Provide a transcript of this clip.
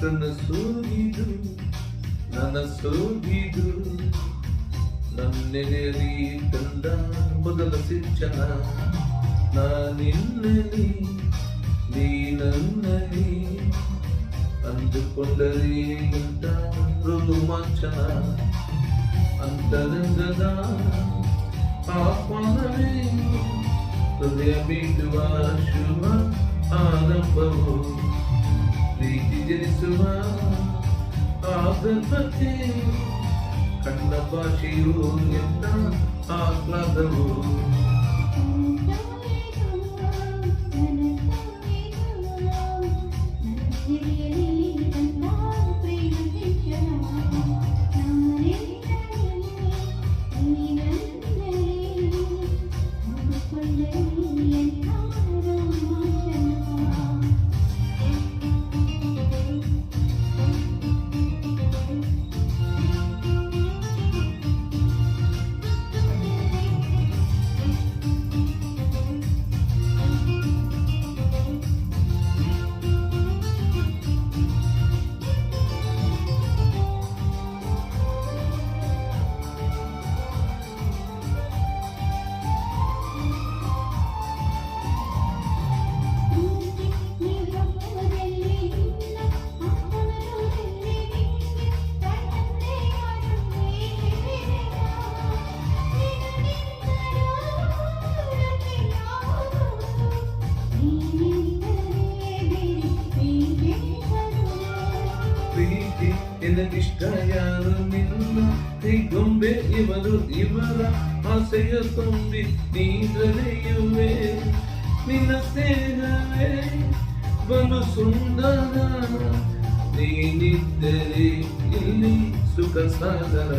ಕನಸೋಗಿದು ನನಸೋಗಿದು ನನ್ನೆಡೆಯಲ್ಲಿ ಕಂಡ ಮೊದಲ ಸಿಂಚನ ನಾನಿನ್ನಲಿ ನೀ ನನ್ನಲ್ಲಿ ಅಂದುಕೊಂಡರೆ ಎಂತ ರೋಮಾಂಚನ ಅಂತರಂಗದ ಆಹ್ವಾನವೇ ಹೃದಯ ಬೀಳುವ ಶುಭ ಆರಂಭವು ಪ್ರೀತಿ ಜನಿಸುವ ಆದರ್ಭತೆ ಕಣ್ಣ ಭಾಷೆಯು ಎಂತ ಆಹ್ಲಾದವು ಪ್ರೀತಿ ನಿನಗಿಷ್ಟ ಯಾರು ನಿನ್ನ ಕೈಗೊಂಬೆ ಇವರು ಇವರ ಆಸೆಯ ತುಂಬಿ ನೀರಲೆಯುವೆ ನಿನ್ನ ಸ್ನೇಹವೇ ಬಲು ಸುಂದರ ನೀನಿದ್ದರೆ ಇಲ್ಲಿ ಸುಖ ಸಾಗರ